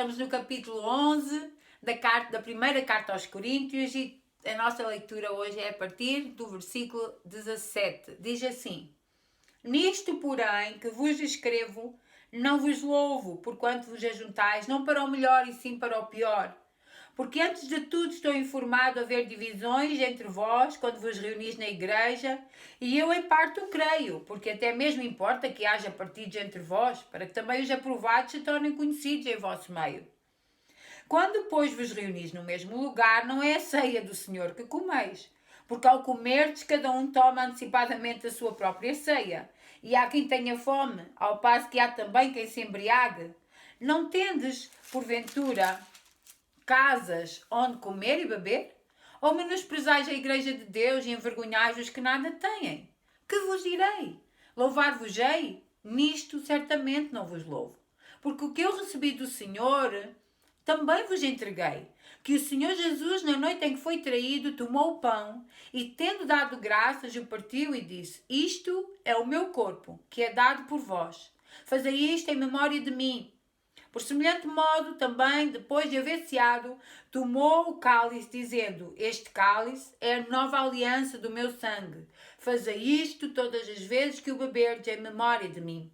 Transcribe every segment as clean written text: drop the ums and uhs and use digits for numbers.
Estamos no capítulo 11 da primeira carta aos Coríntios e a nossa leitura hoje é a partir do versículo 17. Diz assim: Nisto, porém, que vos escrevo, não vos louvo, porquanto vos ajuntais, não para o melhor e sim para o pior. Porque antes de tudo estou informado a haver divisões entre vós, quando vos reunis na igreja, e eu em parte o creio, porque até mesmo importa que haja partidos entre vós, para que também os aprovados se tornem conhecidos em vosso meio. Quando, pois, vos reunis no mesmo lugar, não é a ceia do Senhor que comeis, porque ao comerdes, cada um toma antecipadamente a sua própria ceia, e há quem tenha fome, ao passo que há também quem se embriague. Não tendes, porventura, casas onde comer e beber? Ou menosprezais a igreja de Deus e envergonhais os que nada têm? Que vos direi? Louvar-vos-ei? Nisto certamente não vos louvo. Porque o que eu recebi do Senhor, também vos entreguei. Que o Senhor Jesus, na noite em que foi traído, tomou o pão e, tendo dado graças, o partiu e disse: Isto é o meu corpo, que é dado por vós. Fazei isto em memória de mim. Por semelhante modo, também, depois de haver ceado, tomou o cálice, dizendo: Este cálice é a nova aliança do meu sangue. Fazei isto todas as vezes que o beberdes em memória de mim.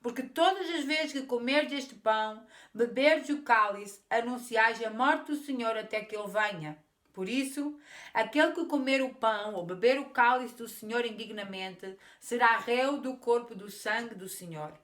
Porque todas as vezes que comerdes este pão, beberdes o cálice, anunciais a morte do Senhor até que ele venha. Por isso, aquele que comer o pão ou beber o cálice do Senhor indignamente, será réu do corpo do sangue do Senhor.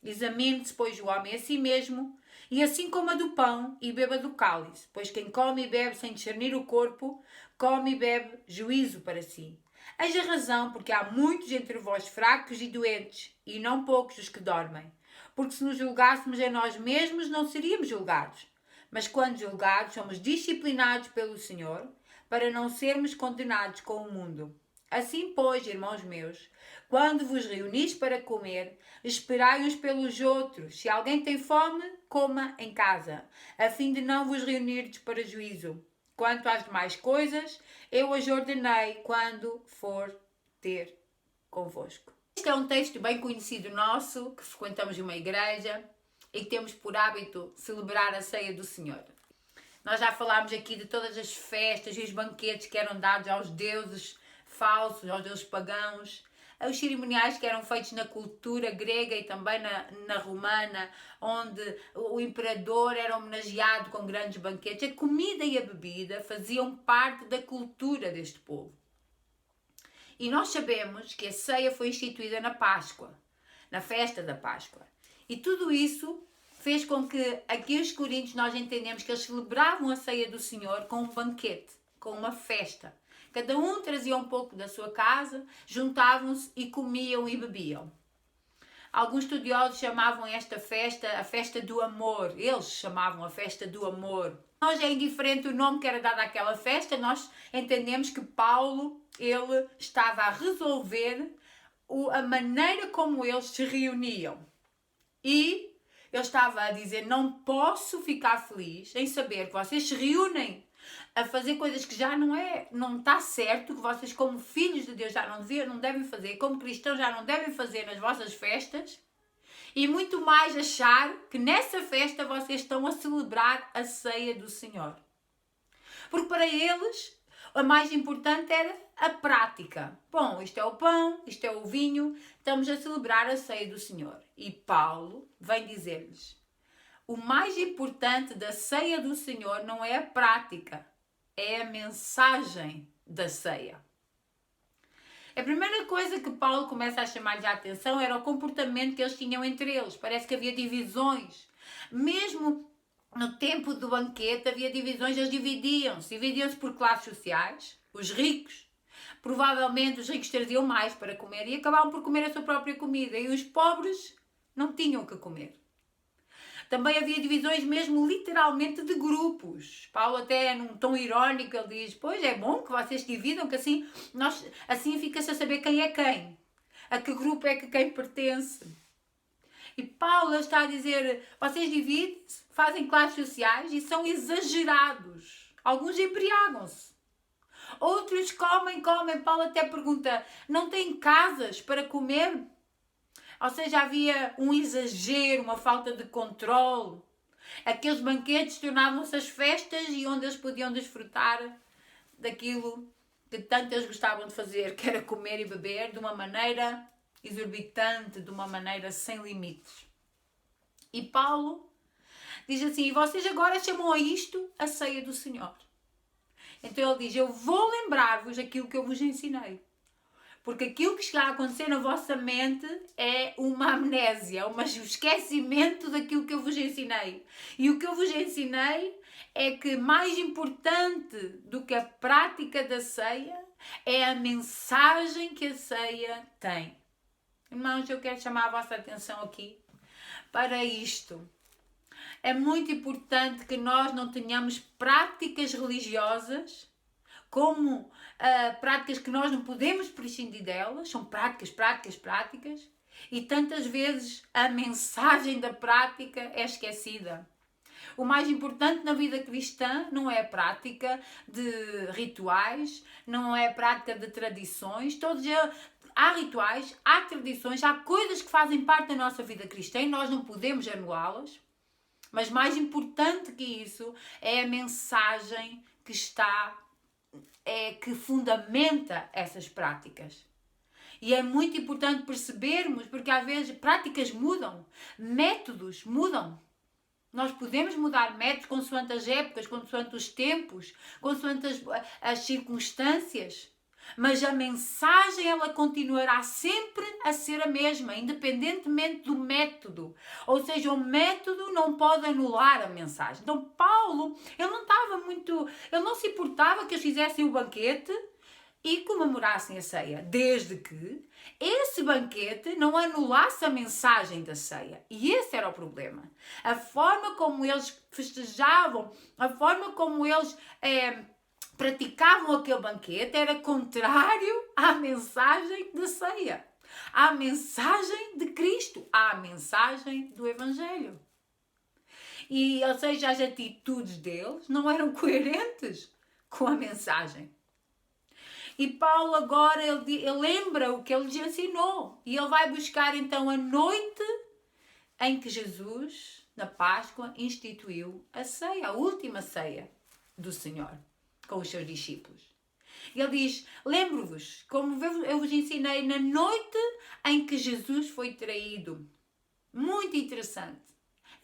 Examine-se, pois, o homem a si mesmo, e assim coma do pão e beba do cálice, pois quem come e bebe sem discernir o corpo, come e bebe juízo para si. Eis a razão porque há muitos entre vós fracos e doentes, e não poucos os que dormem. Porque se nos julgássemos a nós mesmos, não seríamos julgados. Mas quando julgados, somos disciplinados pelo Senhor, para não sermos condenados com o mundo. Assim, pois, irmãos meus, quando vos reunis para comer, esperai uns pelos outros. Se alguém tem fome, coma em casa, a fim de não vos reunirdes para juízo. Quanto às demais coisas, eu as ordenei quando for ter convosco. Este é um texto bem conhecido nosso, que frequentamos uma igreja e que temos por hábito celebrar a ceia do Senhor. Nós já falámos aqui de todas as festas e os banquetes que eram dados aos deuses falsos, aos deuses pagãos, os cerimoniais que eram feitos na cultura grega e também na romana, onde o imperador era homenageado com grandes banquetes. A comida e a bebida faziam parte da cultura deste povo. E nós sabemos que a ceia foi instituída na Páscoa, na festa da Páscoa. E tudo isso fez com que aqui os coríntios nós entendemos que eles celebravam a ceia do Senhor com um banquete, com uma festa. Cada um trazia um pouco da sua casa, juntavam-se e comiam e bebiam. Alguns estudiosos chamavam esta festa a festa do amor. Eles chamavam a festa do amor. Nós é indiferente o nome que era dado àquela festa, nós entendemos que Paulo, ele estava a resolver a maneira como eles se reuniam. E ele estava a dizer: não posso ficar feliz em saber que vocês se reúnem a fazer coisas que já não está certo, que vocês como filhos de Deus já não devem fazer, como cristãos já não devem fazer nas vossas festas, e muito mais achar que nessa festa vocês estão a celebrar a ceia do Senhor. Porque para eles a mais importante era a prática. Bom, isto é o pão, isto é o vinho, estamos a celebrar a ceia do Senhor. E Paulo vem dizer-lhes: o mais importante da ceia do Senhor não é a prática, é a mensagem da ceia. A primeira coisa que Paulo começa a chamar-lhes a atenção era o comportamento que eles tinham entre eles. Parece que havia divisões. Mesmo no tempo do banquete havia divisões, eles dividiam-se por classes sociais. Os ricos, provavelmente os ricos traziam mais para comer e acabavam por comer a sua própria comida. E os pobres não tinham o que comer. Também havia divisões mesmo literalmente de grupos. Paulo até num tom irónico ele diz: pois é bom que vocês dividam, que assim fica-se a saber quem é quem. A que grupo é que quem pertence. E Paulo está a dizer: vocês dividem-se, fazem classes sociais e são exagerados. Alguns embriagam-se. Outros comem. Paulo até pergunta: não têm casas para comer? Ou seja, havia um exagero, uma falta de controle. Aqueles banquetes tornavam-se as festas e onde eles podiam desfrutar daquilo que tanto eles gostavam de fazer, que era comer e beber de uma maneira exorbitante, de uma maneira sem limites. E Paulo diz assim: e vocês agora chamam a isto a ceia do Senhor. Então ele diz: eu vou lembrar-vos aquilo que eu vos ensinei. Porque aquilo que está a acontecer na vossa mente é uma amnésia, um esquecimento daquilo que eu vos ensinei. E o que eu vos ensinei é que mais importante do que a prática da ceia é a mensagem que a ceia tem. Irmãos, eu quero chamar a vossa atenção aqui para isto. É muito importante que nós não tenhamos práticas religiosas como práticas que nós não podemos prescindir delas, são práticas, e tantas vezes a mensagem da prática é esquecida. O mais importante na vida cristã não é a prática de rituais, não é a prática de tradições, há rituais, há tradições, há coisas que fazem parte da nossa vida cristã e nós não podemos anulá-las, mas mais importante que isso é a mensagem que fundamenta essas práticas. E é muito importante percebermos, porque às vezes práticas mudam, métodos mudam. Nós podemos mudar métodos consoante as épocas, consoante os tempos, consoante as circunstâncias. Mas a mensagem ela continuará sempre a ser a mesma, independentemente do método. Ou seja, o método não pode anular a mensagem. Então Paulo, ele não se importava que eles fizessem o banquete e comemorassem a ceia, desde que esse banquete não anulasse a mensagem da ceia. E esse era o problema. A forma como eles festejavam, a forma como eles praticavam aquele banquete era contrário à mensagem da ceia, à mensagem de Cristo, à mensagem do Evangelho. E, ou seja, as atitudes deles não eram coerentes com a mensagem. E Paulo agora, ele lembra o que ele lhes ensinou. E ele vai buscar então a noite em que Jesus, na Páscoa, instituiu a ceia, a última ceia do Senhor com os seus discípulos. Ele diz: lembro-vos, como eu vos ensinei, na noite em que Jesus foi traído. Muito interessante.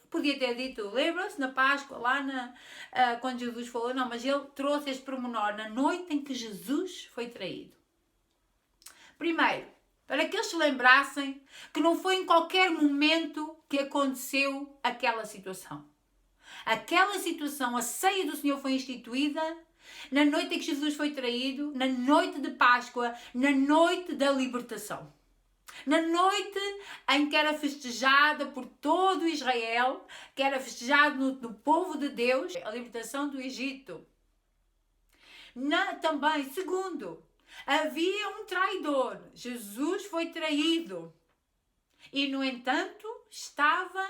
Podia ter dito, lembra-se, na Páscoa, lá quando Jesus falou, não, mas ele trouxe este pormenor, na noite em que Jesus foi traído. Primeiro, para que eles se lembrassem que não foi em qualquer momento que aconteceu aquela situação. Aquela situação, a ceia do Senhor foi instituída na noite em que Jesus foi traído, na noite de Páscoa, na noite da libertação. Na noite em que era festejada por todo Israel, que era festejado no povo de Deus, a libertação do Egito. Também, segundo, havia um traidor. Jesus foi traído. E, no entanto, estava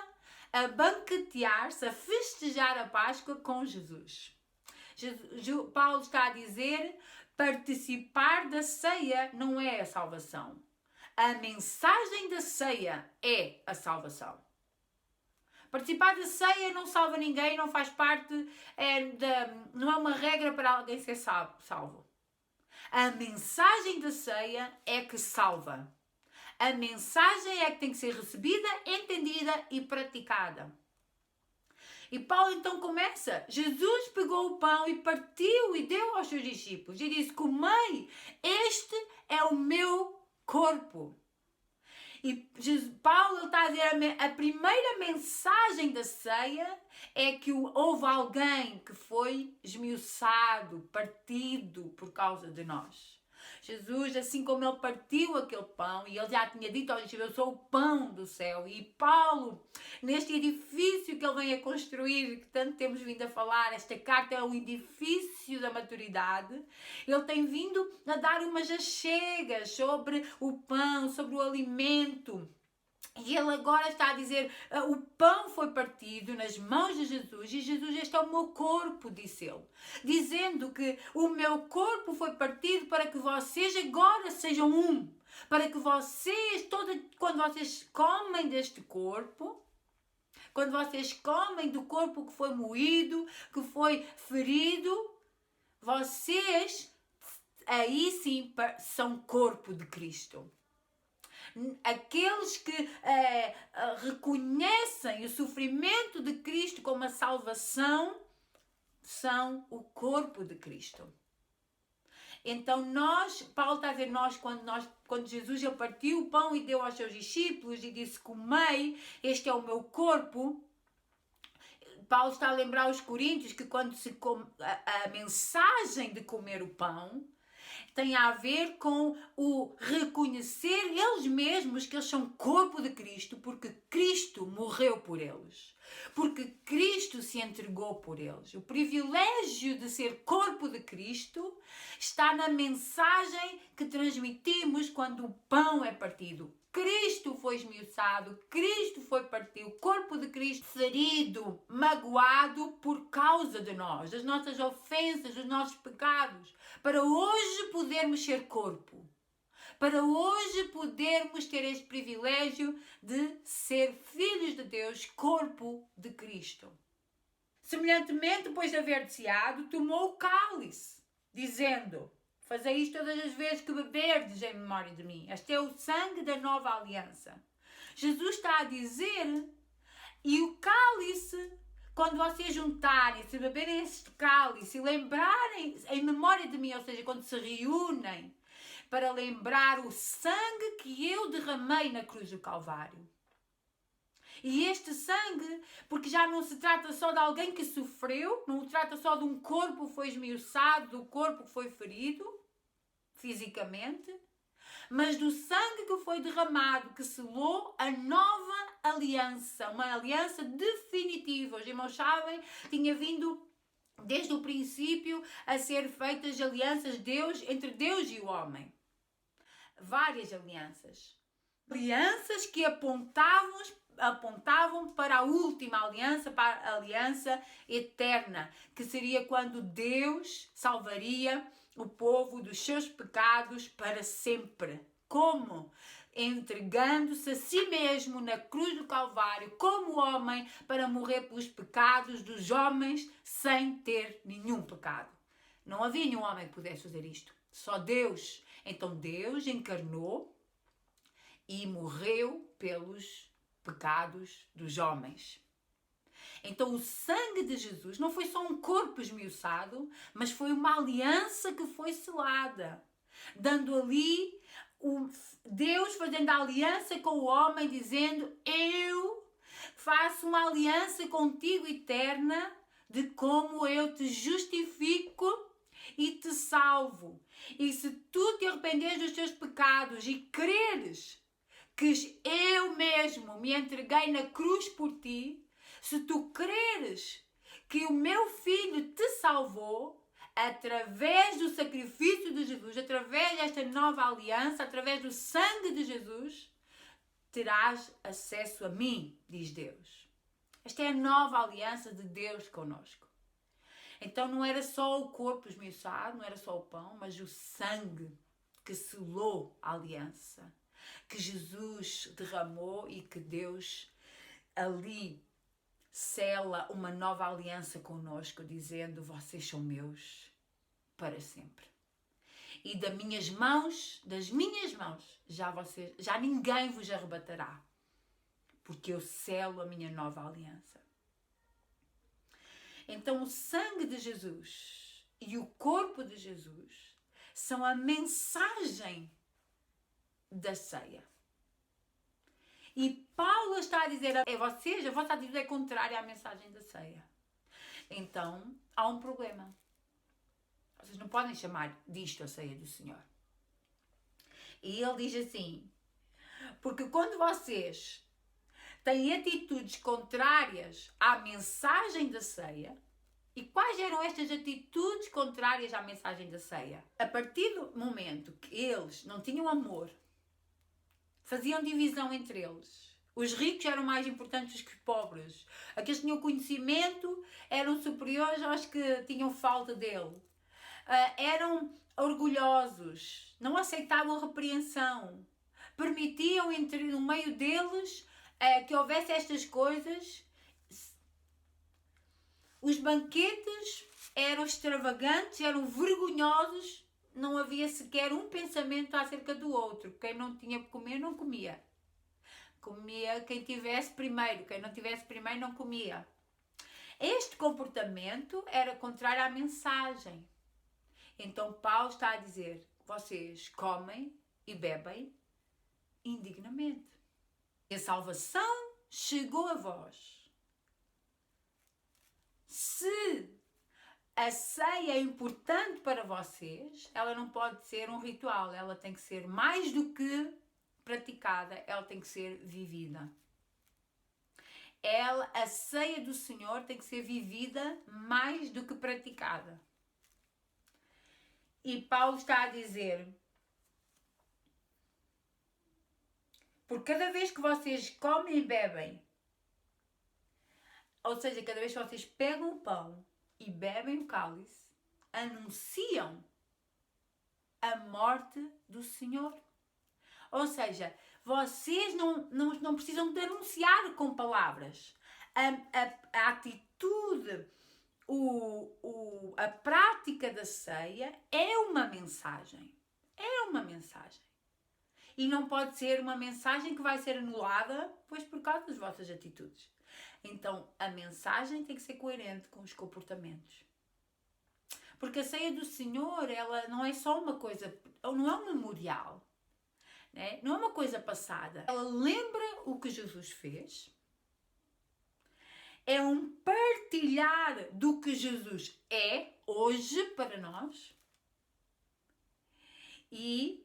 a banquetear-se, a festejar a Páscoa com Jesus. Paulo está a dizer: participar da ceia não é a salvação. A mensagem da ceia é a salvação. Participar da ceia não salva ninguém, não faz parte, não é uma regra para alguém ser salvo. A mensagem da ceia é que salva. A mensagem é que tem que ser recebida, entendida e praticada. E Paulo então começa. Jesus pegou o pão e partiu e deu aos seus discípulos. E disse: comei, este é o meu corpo. E Paulo está a dizer, a primeira mensagem da ceia é que houve alguém que foi esmiuçado, partido por causa de nós. Jesus, assim como ele partiu aquele pão, e ele já tinha dito aos discípulos: eu sou o pão do céu. E Paulo, neste edifício que ele vem a construir, que tanto temos vindo a falar, esta carta é um edifício da maturidade, ele tem vindo a dar umas achegas sobre o pão, sobre o alimento. E ele agora está a dizer, o pão foi partido nas mãos de Jesus e Jesus, este é o meu corpo, disse ele. Dizendo que o meu corpo foi partido para que vocês agora sejam um. Para que vocês, quando vocês comem deste corpo, quando vocês comem do corpo que foi moído, que foi ferido, vocês aí sim são corpo de Cristo. Aqueles que reconhecem o sofrimento de Cristo como a salvação são o corpo de Cristo. Então Paulo está a dizer, quando Jesus partiu o pão e deu aos seus discípulos e disse, comei, este é o meu corpo. Paulo está a lembrar aos coríntios que quando se come, a mensagem de comer o pão tem a ver com o reconhecer eles mesmos que eles são corpo de Cristo, porque Cristo morreu por eles, porque Cristo se entregou por eles. O privilégio de ser corpo de Cristo está na mensagem que transmitimos quando o pão é partido. Cristo foi esmiuçado, Cristo foi partido, o corpo de Cristo ferido, magoado por causa de nós, das nossas ofensas, dos nossos pecados, para hoje podermos ser corpo, para hoje podermos ter este privilégio de ser filhos de Deus, corpo de Cristo. Semelhantemente, depois de haver ceado, tomou o cálice, dizendo: fazei isto todas as vezes que beberdes em memória de mim. Este é o sangue da nova aliança. Jesus está a dizer, e o cálice, quando vocês juntarem, se beberem este cálice e lembrarem em memória de mim, ou seja, quando se reúnem para lembrar o sangue que eu derramei na cruz do Calvário. E este sangue, porque já não se trata só de alguém que sofreu, não se trata só de um corpo que foi esmiuçado, do corpo que foi ferido, fisicamente, mas do sangue que foi derramado, que selou a nova aliança, uma aliança definitiva. Os irmãos sabem, tinha vindo desde o princípio a ser feitas alianças entre Deus e o homem. Várias alianças. Alianças que apontavam para a última aliança, para a aliança eterna, que seria quando Deus salvaria o povo dos seus pecados para sempre. Como? Entregando-se a si mesmo na cruz do Calvário, como homem, para morrer pelos pecados dos homens sem ter nenhum pecado. Não havia nenhum homem que pudesse fazer isto. Só Deus. Então Deus encarnou e morreu pelos pecados dos homens. Então o sangue de Jesus não foi só um corpo esmiuçado, mas foi uma aliança que foi selada, dando ali Deus fazendo a aliança com o homem, dizendo: eu faço uma aliança contigo eterna de como eu te justifico e te salvo. E se tu te arrependeres dos teus pecados e creres que eu mesmo me entreguei na cruz por ti, se tu creres que o meu filho te salvou, através do sacrifício de Jesus, através desta nova aliança, através do sangue de Jesus, terás acesso a mim, diz Deus. Esta é a nova aliança de Deus conosco. Então não era só o corpo esmiuçado, não era só o pão, mas o sangue que selou a aliança, que Jesus derramou e que Deus ali sela uma nova aliança conosco, dizendo: vocês são meus para sempre. E das minhas mãos, já ninguém vos arrebatará, porque eu selo a minha nova aliança. Então o sangue de Jesus e o corpo de Jesus são a mensagem da ceia. E Paulo está a dizer a vocês, a vossa atitude é contrária à mensagem da ceia. Então, há um problema. Vocês não podem chamar disto a ceia do Senhor. E ele diz assim: porque quando vocês têm atitudes contrárias à mensagem da ceia, e quais eram estas atitudes contrárias à mensagem da ceia? A partir do momento que eles não tinham amor, faziam divisão entre eles. Os ricos eram mais importantes que os pobres. Aqueles que tinham conhecimento eram superiores aos que tinham falta dele. Eram orgulhosos, não aceitavam a repreensão. Permitiam no meio deles que houvesse estas coisas Os banquetes eram extravagantes, eram vergonhosos, não havia sequer um pensamento acerca do outro. Quem não tinha que comer, não comia. Comia quem tivesse primeiro, quem não tivesse primeiro, não comia. Este comportamento era contrário à mensagem. Então Paulo está a dizer: vocês comem e bebem indignamente. A salvação chegou a vós. Se a ceia é importante para vocês, ela não pode ser um ritual, ela tem que ser mais do que praticada, ela tem que ser vivida. A ceia do Senhor tem que ser vivida mais do que praticada. E Paulo está a dizer: por cada vez que vocês comem e bebem, ou seja, cada vez que vocês pegam o pão e bebem o cálice, anunciam a morte do Senhor. Ou seja, vocês não precisam de anunciar com palavras. A atitude, a prática da ceia é uma mensagem. É uma mensagem. E não pode ser uma mensagem que vai ser anulada, pois por causa das vossas atitudes. Então, a mensagem tem que ser coerente com os comportamentos. Porque a ceia do Senhor, ela não é só uma coisa, não é um memorial. Né? Não é uma coisa passada. Ela lembra o que Jesus fez. É um partilhar do que Jesus é hoje para nós. E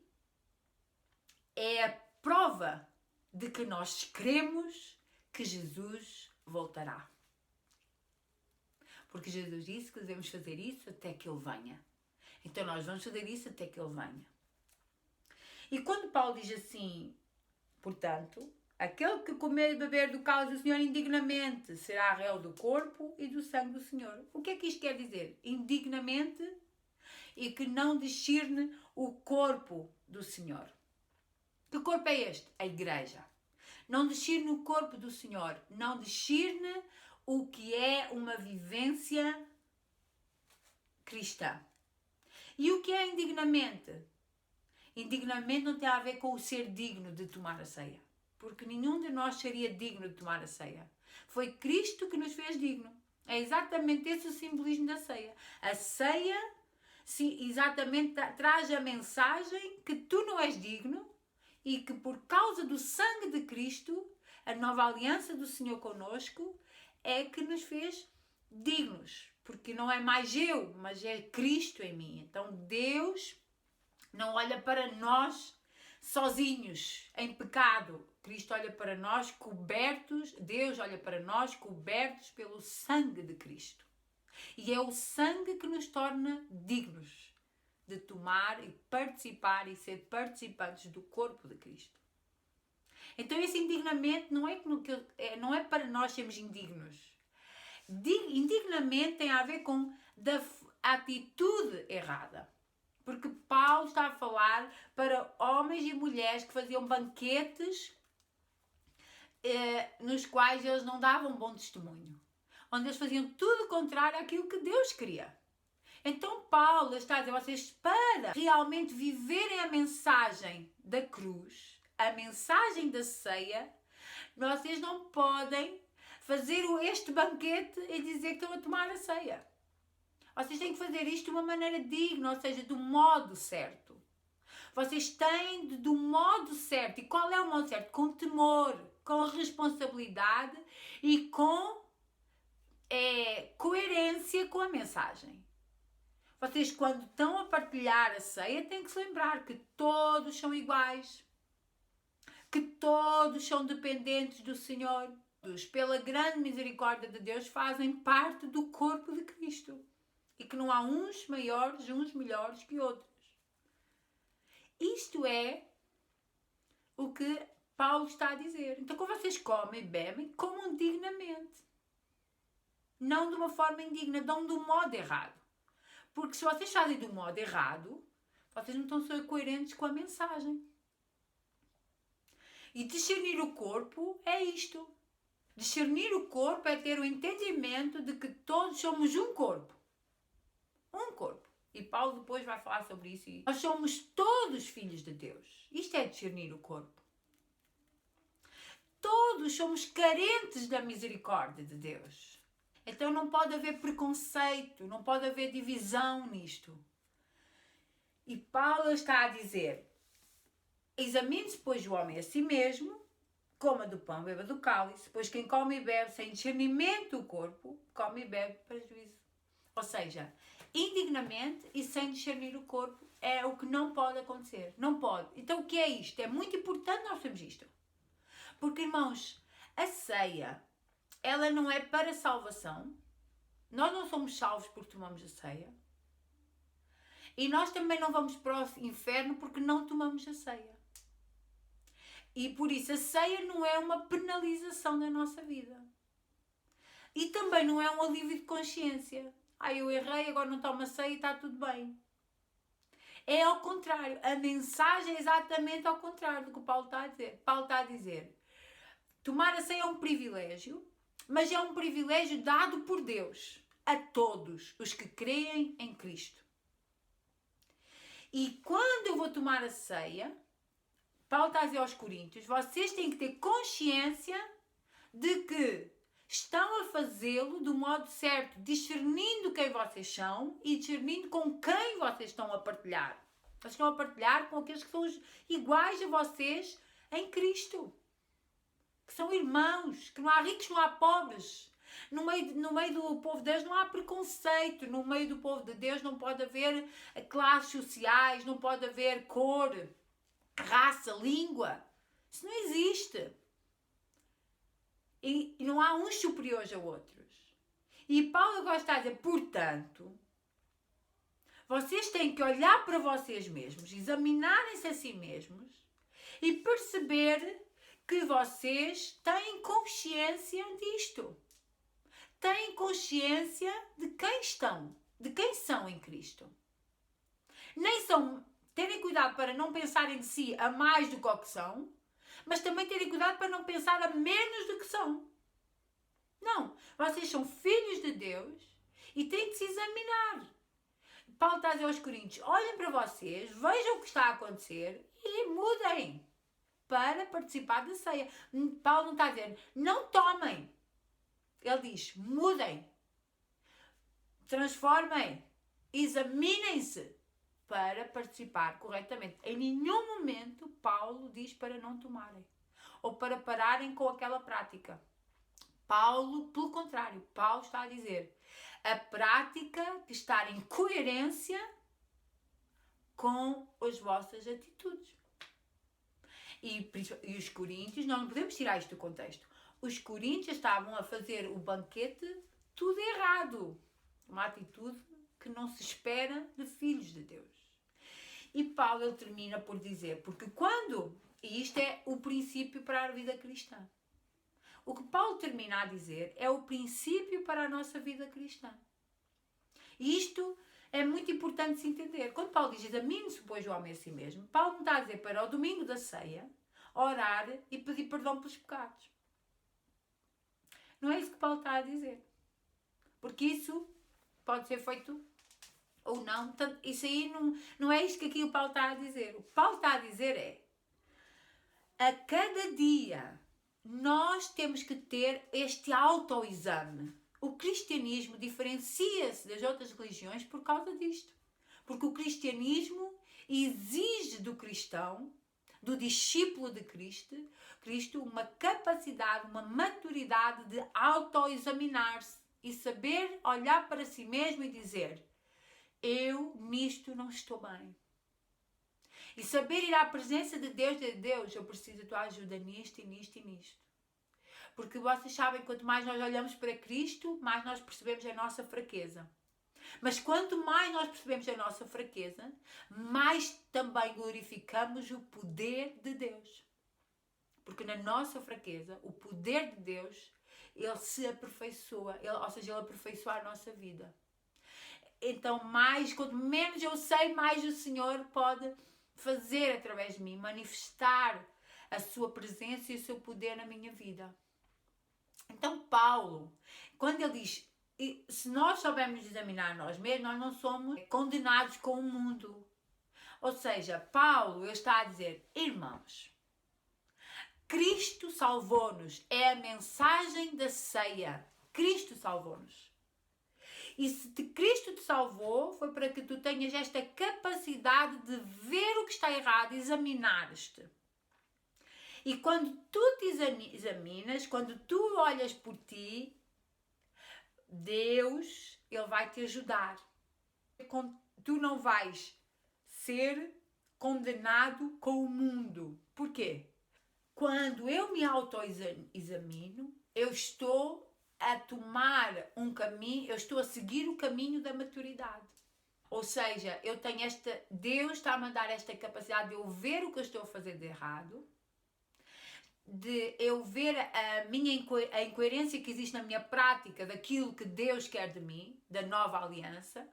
é a prova de que nós cremos que Jesus voltará. Porque Jesus disse que devemos fazer isso até que Ele venha. Então nós vamos fazer isso até que Ele venha. E quando Paulo diz assim, portanto, aquele que comer e beber do cálice do Senhor indignamente será réu do corpo e do sangue do Senhor. O que é que isto quer dizer? Indignamente e que não discerne o corpo do Senhor. Que corpo é este? A igreja. Não discerne o corpo do Senhor. Não discerne o que é uma vivência cristã. E o que é indignamente? Indignamente não tem a ver com o ser digno de tomar a ceia. Porque nenhum de nós seria digno de tomar a ceia. Foi Cristo que nos fez digno. É exatamente esse o simbolismo da ceia. A ceia exatamente traz a mensagem que tu não és digno e que por causa do sangue de Cristo, a nova aliança do Senhor conosco, é que nos fez dignos. Porque não é mais eu, mas é Cristo em mim. Então Deus não olha para nós sozinhos, em pecado. Cristo olha para nós cobertos, Deus olha para nós cobertos pelo sangue de Cristo. E é o sangue que nos torna dignos de tomar e participar e ser participantes do corpo de Cristo. Então esse indignamente não é para nós sermos indignos. Indignamente tem a ver com a atitude errada. Porque Paulo está a falar para homens e mulheres que faziam banquetes nos quais eles não davam bom testemunho. Onde eles faziam tudo contrário àquilo que Deus queria. Então Paulo está a dizer, vocês para realmente viverem a mensagem da cruz, a mensagem da ceia, vocês não podem fazer este banquete e dizer que estão a tomar a ceia. Vocês têm que fazer isto de uma maneira digna, ou seja, do modo certo. Vocês têm do modo certo. E qual é o modo certo? Com temor, com responsabilidade e com coerência com a mensagem. Vocês, quando estão a partilhar a ceia, têm que se lembrar que todos são iguais. Que todos são dependentes do Senhor. Todos, pela grande misericórdia de Deus, fazem parte do corpo de Cristo. E que não há uns maiores, uns melhores que outros. Isto é o que Paulo está a dizer. Então, quando vocês comem e bebem, comam dignamente. Não de uma forma indigna, não do modo errado. Porque se vocês fazem do modo errado, vocês não estão a ser coerentes com a mensagem. E discernir o corpo é isto. Discernir o corpo é ter o entendimento de que todos somos um corpo. Um corpo. E Paulo depois vai falar sobre isso. E nós somos todos filhos de Deus. Isto é discernir o corpo. Todos somos carentes da misericórdia de Deus. Então não pode haver preconceito, não pode haver divisão nisto. E Paulo está a dizer: examine-se, pois, o homem a si mesmo, coma do pão, beba do cálice, pois quem come e bebe sem discernimento do corpo, come e bebe para juízo. Ou seja, indignamente e sem discernir o corpo é o que não pode acontecer. Não pode. Então o que é isto? É muito importante nós sabermos isto. Porque, irmãos, a ceia, ela não é para salvação. Nós não somos salvos porque tomamos a ceia. E nós também não vamos para o inferno porque não tomamos a ceia. E por isso a ceia não é uma penalização da nossa vida. E também não é um alívio de consciência. Eu errei, agora não tomo a ceia e está tudo bem. É ao contrário. A mensagem é exatamente ao contrário do que o Paulo está a dizer. Paulo está a dizer: tomar a ceia é um privilégio, mas é um privilégio dado por Deus a todos os que creem em Cristo. E quando eu vou tomar a ceia, Paulo está a dizer aos Coríntios, vocês têm que ter consciência de que estão a fazê-lo do modo certo, discernindo quem vocês são e discernindo com quem vocês estão a partilhar. Vocês estão a partilhar com aqueles que são iguais a vocês em Cristo. Que são irmãos, que não há ricos, não há pobres. No meio do povo de Deus não há preconceito. No meio do povo de Deus não pode haver classes sociais, não pode haver cor, raça, língua. Isso não existe. E não há uns superiores a outros. E Paulo agora está a dizer, portanto, vocês têm que olhar para vocês mesmos, examinarem-se a si mesmos e perceber que vocês têm consciência disto. Têm consciência de quem estão, de quem são em Cristo. Terem cuidado para não pensarem de si a mais do que o que são, mas também terem cuidado para não pensar a menos do que são. Não, vocês são filhos de Deus e têm de se examinar. Paulo está a dizer aos Coríntios, olhem para vocês, vejam o que está a acontecer e mudem para participar da ceia. Paulo não está a dizer, não tomem. Ele diz, mudem, transformem, examinem-se para participar corretamente. Em nenhum momento Paulo diz para não tomarem ou para pararem com aquela prática. Paulo, pelo contrário, Paulo está a dizer a prática de estar em coerência com as vossas atitudes. E os coríntios, nós não podemos tirar isto do contexto. Os coríntios estavam a fazer o banquete tudo errado. Uma atitude que não se espera de filhos de Deus. E Paulo ele termina por dizer, porque e isto é o princípio para a vida cristã. O que Paulo termina a dizer é o princípio para a nossa vida cristã. E isto é muito importante se entender. Quando Paulo diz, examine-se, pois, o homem a si mesmo, Paulo não está a dizer para o domingo da ceia, orar e pedir perdão pelos pecados. Não é isso que Paulo está a dizer. Porque isso pode ser feito ou não. Portanto, isso aí não é isto que aqui o Paulo está a dizer. O que Paulo está a dizer é, a cada dia nós temos que ter este autoexame. O cristianismo diferencia-se das outras religiões por causa disto. Porque o cristianismo exige do cristão, do discípulo de Cristo, uma capacidade, uma maturidade de autoexaminar-se e saber olhar para si mesmo e dizer, eu nisto não estou bem. E saber ir à presença de Deus, eu preciso da tua ajuda nisto e nisto e nisto. Porque vocês sabem, quanto mais nós olhamos para Cristo, mais nós percebemos a nossa fraqueza. Mas quanto mais nós percebemos a nossa fraqueza, mais também glorificamos o poder de Deus. Porque na nossa fraqueza, o poder de Deus, ele se aperfeiçoa, ou seja, ele aperfeiçoa a nossa vida. Então, quanto menos eu sei, mais o Senhor pode fazer através de mim, manifestar a sua presença e o seu poder na minha vida. Então Paulo, quando ele diz, se nós soubermos examinar nós mesmos, nós não somos condenados com o mundo. Ou seja, Paulo ele está a dizer, irmãos, Cristo salvou-nos, é a mensagem da ceia. Cristo salvou-nos. E se Cristo te salvou, foi para que tu tenhas esta capacidade de ver o que está errado, examinar-te. E quando tu te examinas, quando tu olhas por ti, Deus, Ele vai te ajudar. Tu não vais ser condenado com o mundo. Porquê? Quando eu me auto-examino, eu estou a tomar um caminho, eu estou a seguir o caminho da maturidade. Ou seja, eu tenho Deus está-me a dar esta capacidade de eu ver o que eu estou a fazer de errado, de eu ver a incoerência que existe na minha prática daquilo que Deus quer de mim, da nova aliança,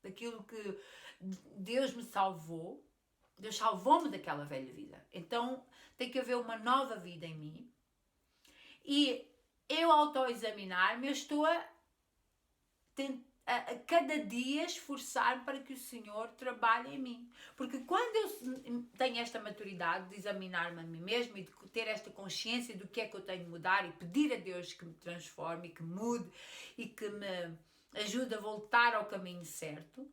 daquilo que Deus me salvou. Deus salvou-me daquela velha vida. Então tem que haver uma nova vida em mim. E eu auto-examinar-me, eu estou a cada dia esforçar para que o Senhor trabalhe em mim. Porque quando eu tenho esta maturidade de examinar-me a mim mesmo e de ter esta consciência do que é que eu tenho de mudar e pedir a Deus que me transforme e que mude e que me ajude a voltar ao caminho certo,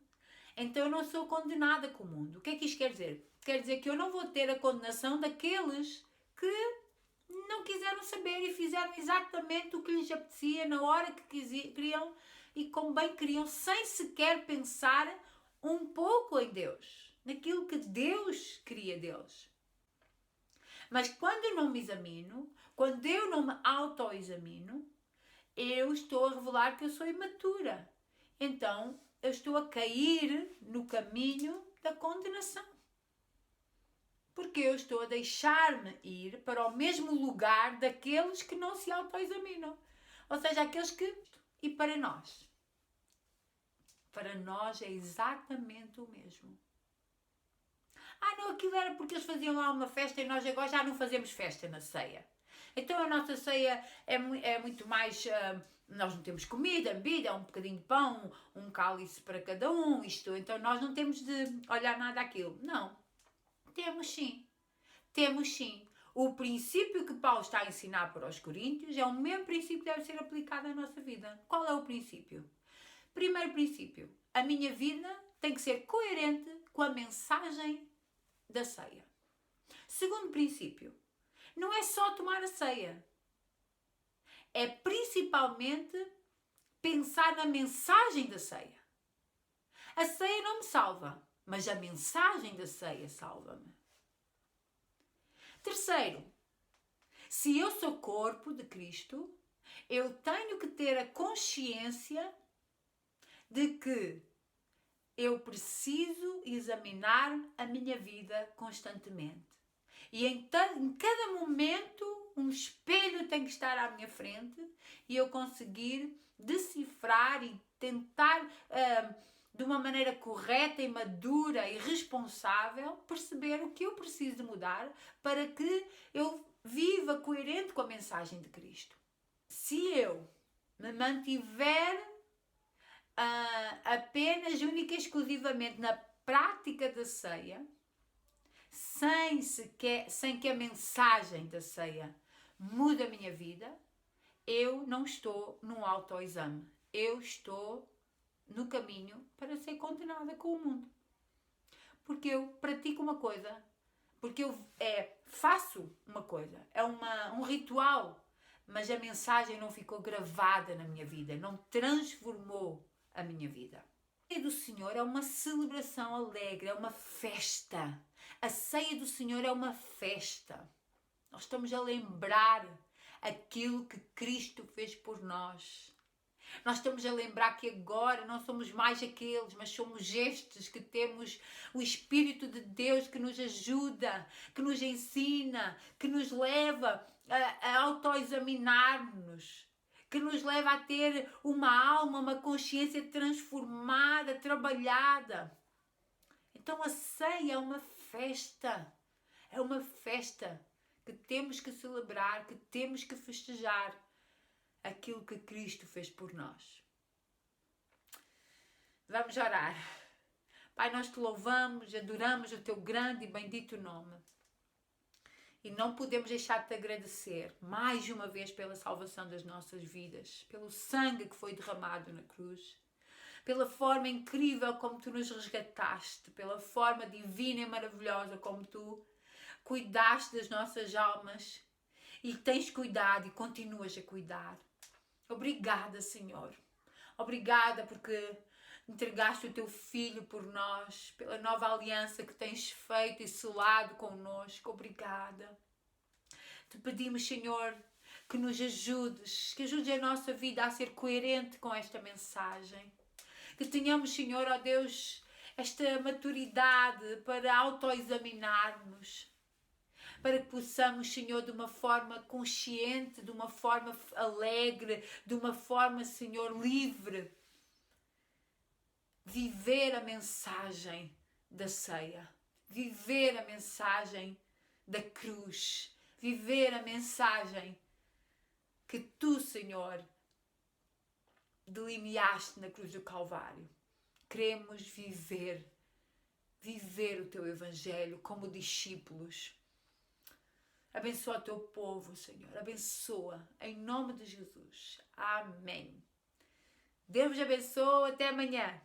então eu não sou condenada com o mundo. O que é que isto quer dizer? Quer dizer que eu não vou ter a condenação daqueles que não quiseram saber e fizeram exatamente o que lhes apetecia, na hora que queriam e como bem queriam, sem sequer pensar um pouco em Deus, naquilo que Deus queria deles. Mas quando eu não me examino, quando eu não me auto-examino, eu estou a revelar que eu sou imatura. Então, eu estou a cair no caminho da condenação. Porque eu estou a deixar-me ir para o mesmo lugar daqueles que não se autoexaminam. Ou seja, aqueles que... E para nós? Para nós é exatamente o mesmo. Não, aquilo era porque eles faziam lá uma festa e nós agora já não fazemos festa na ceia. Então a nossa ceia é muito mais... nós não temos comida, bebida, um bocadinho de pão, um cálice para cada um, isto. Então nós não temos de olhar nada àquilo. Não. Temos sim. Temos sim. O princípio que Paulo está a ensinar para os coríntios é o mesmo princípio que deve ser aplicado na nossa vida. Qual é o princípio? Primeiro princípio. A minha vida tem que ser coerente com a mensagem da ceia. Segundo princípio. Não é só tomar a ceia. É principalmente pensar na mensagem da ceia. A ceia não me salva, mas a mensagem da ceia salva-me. Terceiro, se eu sou corpo de Cristo, eu tenho que ter a consciência de que eu preciso examinar a minha vida constantemente. E em cada momento um espelho tem que estar à minha frente e eu conseguir decifrar e tentar... de uma maneira correta e madura e responsável, perceber o que eu preciso de mudar para que eu viva coerente com a mensagem de Cristo. Se eu me mantiver apenas, única e exclusivamente na prática da ceia, sem que a mensagem da ceia mude a minha vida, eu não estou num autoexame. Eu estou no caminho para ser condenada com o mundo. Porque eu pratico uma coisa, porque eu faço uma coisa, é um ritual, mas a mensagem não ficou gravada na minha vida, não transformou a minha vida. A ceia do Senhor é uma celebração alegre, é uma festa. A ceia do Senhor é uma festa. Nós estamos a lembrar aquilo que Cristo fez por nós. Nós estamos a lembrar que agora não somos mais aqueles, mas somos estes que temos o Espírito de Deus que nos ajuda, que nos ensina, que nos leva a autoexaminar-nos, que nos leva a ter uma alma, uma consciência transformada, trabalhada. Então a ceia é uma festa que temos que celebrar, que temos que festejar. aquilo que Cristo fez por nós. Vamos orar. Pai, nós te louvamos, adoramos o teu grande e bendito nome. E não podemos deixar de te agradecer mais uma vez pela salvação das nossas vidas, pelo sangue que foi derramado na cruz, pela forma incrível como tu nos resgataste, pela forma divina e maravilhosa como tu cuidaste das nossas almas e tens cuidado e continuas a cuidar. Obrigada, Senhor. Obrigada porque entregaste o teu Filho por nós, pela nova aliança que tens feito e selado connosco. Obrigada. Te pedimos, Senhor, que nos ajudes, que ajudes a nossa vida a ser coerente com esta mensagem. Que tenhamos, Senhor, ó Deus, esta maturidade para autoexaminarmos, para que possamos, Senhor, de uma forma consciente, de uma forma alegre, de uma forma, Senhor, livre, viver a mensagem da ceia, viver a mensagem da cruz, viver a mensagem que tu, Senhor, delineaste na cruz do Calvário. Queremos viver o teu evangelho como discípulos. Abençoa o teu povo, Senhor. Abençoa, em nome de Jesus. Amém. Deus te abençoe. Até amanhã.